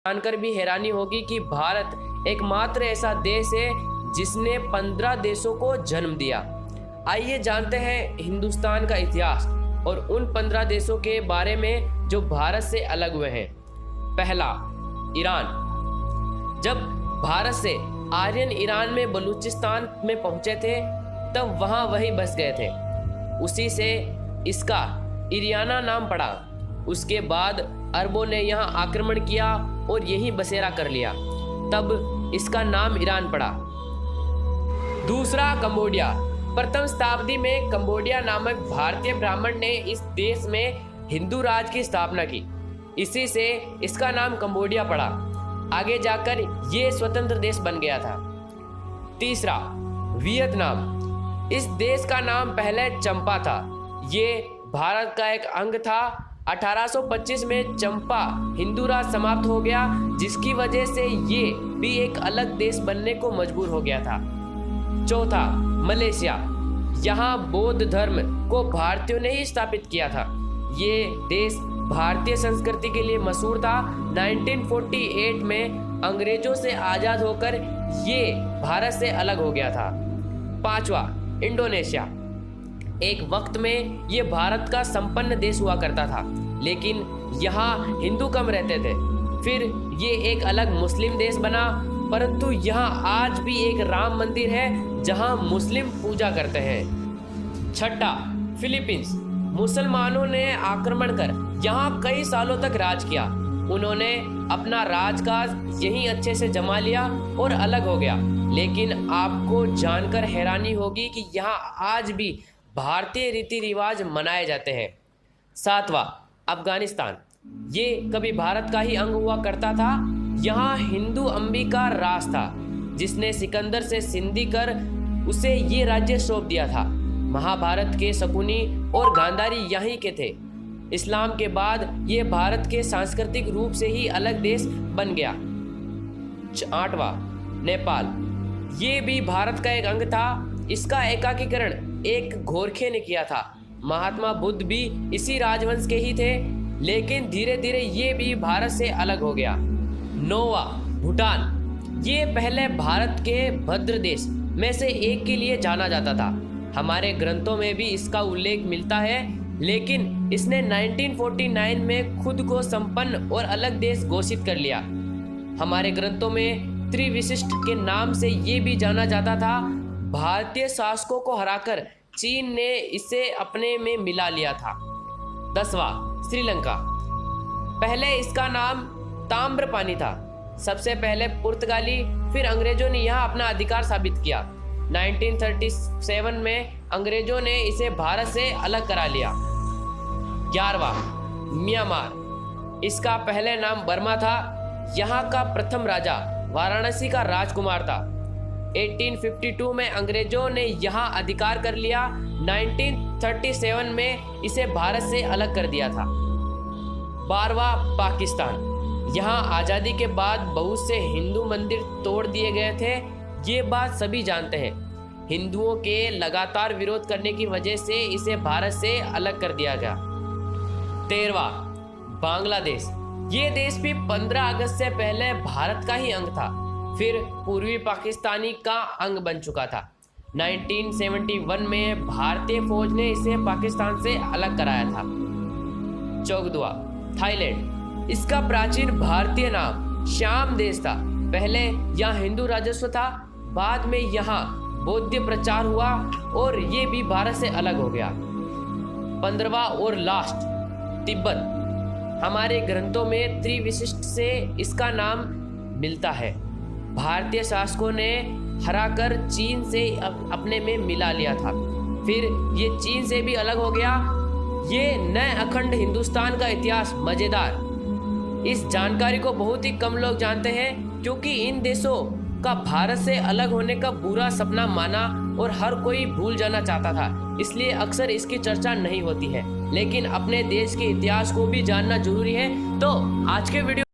जानकर भी हैरानी होगी कि भारत एकमात्र ऐसा देश है जिसने 15 देशों को जन्म दिया। आइए जानते हैं हिंदुस्तान का इतिहास और उन 15 देशों के बारे में जो भारत से अलग हुए हैं। पहला, ईरान। जब भारत से आर्यन ईरान में बलूचिस्तान में पहुंचे थे तब वहां वही बस गए थे। उसी से इसका इरियाना नाम पड़ा। उसके बाद अरबों ने यहाँ आक्रमण किया और यहीं बसेरा कर लिया, तब इसका नाम ईरान पड़ा। दूसरा, कंबोडिया। प्रथम शताब्दी में कंबोडिया नामक भारतीय ब्राह्मण ने इस देश में हिंदू राज की स्थापना की। इसी से इसका नाम कंबोडिया पड़ा। आगे जाकर ये स्वतंत्र देश बन गया था। तीसरा, वियतनाम। इस देश का नाम पहले चंपा था। ये भारत का एक अंग था। 1825 में चंपा हिंदू राज समाप्त हो गया, जिसकी वजह से ये भी एक अलग देश बनने को मजबूर हो गया था। चौथा, मलेशिया। यहाँ बौद्ध धर्म को भारतीयों ने ही स्थापित किया था। ये देश भारतीय संस्कृति के लिए मशहूर था। 1948 में अंग्रेजों से आजाद होकर ये भारत से अलग हो गया था। पांचवा, इंडोनेशिया। एक वक्त में ये भारत का संपन्न देश हुआ करता था, लेकिन यहाँ हिंदू कम रहते थे। फिर ये एक अलग मुस्लिम देश बना, परंतु यहाँ आज भी एक राम मंदिर है जहाँ मुस्लिम पूजा करते हैं। छठा, फिलीपींस। मुसलमानों ने आक्रमण कर यहाँ कई सालों तक राज किया। उन्होंने अपना राजकाज यहीं अच्छे से जमा लिया और अलग हो गया। लेकिन आपको जानकर हैरानी होगी कि यहाँ आज भी भारतीय रीति रिवाज मनाए जाते हैं। सातवां, अफगानिस्तान। ये कभी भारत का ही अंग हुआ करता था। यहाँ हिंदू अंबिका राज था, जिसने सिकंदर से संधि कर उसे ये राज्य सौंप दिया था। महाभारत के शकुनी और गांधारी यहीं के थे। इस्लाम के बाद ये भारत के सांस्कृतिक रूप से ही अलग देश बन गया। आठवां, नेपाल। ये भी भारत का एक अंग था। इसका एकाकीकरण एक गोरखे ने किया था। महात्मा बुद्ध भी इसी राजवंश के ही थे, लेकिन धीरे धीरे ये भी भारत से अलग हो गया। नौवां, भूटान। ये पहले भारत के भद्र देश में से एक के लिए जाना जाता था। हमारे ग्रंथों में भी इसका उल्लेख मिलता है, लेकिन इसने 1949 में खुद को संपन्न और अलग देश घोषित कर लिया। हमारे ग्रंथों में त्रिविशिष्ट के नाम से ये भी जाना जाता था। भारतीय शासकों को हराकर चीन ने इसे अपने में मिला लिया था। 10वां, श्रीलंका। पहले इसका नाम ताम्रपानी था। सबसे पहले पुर्तगाली फिर अंग्रेजों ने यहाँ अपना अधिकार साबित किया। 1937 में अंग्रेजों ने इसे भारत से अलग करा लिया। 11वां, म्यांमार। इसका पहले नाम बर्मा था। यहाँ का प्रथम राजा वाराणसी का राजकुमार था। 1852 में अंग्रेजों ने यहाँ अधिकार कर लिया। 1937 में इसे भारत से अलग कर दिया था। 12वां, पाकिस्तान। यहाँ आज़ादी के बाद बहुत से हिंदू मंदिर तोड़ दिए गए थे। ये बात सभी जानते हैं। हिंदुओं के लगातार विरोध करने की वजह से इसे भारत से अलग कर दिया गया। 13वां, बांग्लादेश। ये देश भी 15 अगस्त से पहले भारत का ही अंग था, फिर पूर्वी पाकिस्तानी का अंग बन चुका था। 1971 में भारतीय फौज ने इसे पाकिस्तान से अलग कराया था। 14वां, थाईलैंड। इसका प्राचीन भारतीय नाम श्याम देश था। पहले यहाँ हिंदू राजस्व था, बाद में यहाँ बौद्ध प्रचार हुआ और ये भी भारत से अलग हो गया। 15वां और लास्ट, तिब्बत। हमारे ग्रंथों में त्रिविशिष्ट से इसका नाम मिलता है। भारतीय शासकों ने हराकर चीन से अपने में मिला लिया था, फिर ये चीन से भी अलग हो गया। ये नए अखंड हिंदुस्तान का इतिहास मजेदार। इस जानकारी को बहुत ही कम लोग जानते हैं, क्योंकि इन देशों का भारत से अलग होने का बुरा सपना माना और हर कोई भूल जाना चाहता था, इसलिए अक्सर इसकी चर्चा नहीं होती है। लेकिन अपने देश के इतिहास को भी जानना जरूरी है। तो आज के वीडियो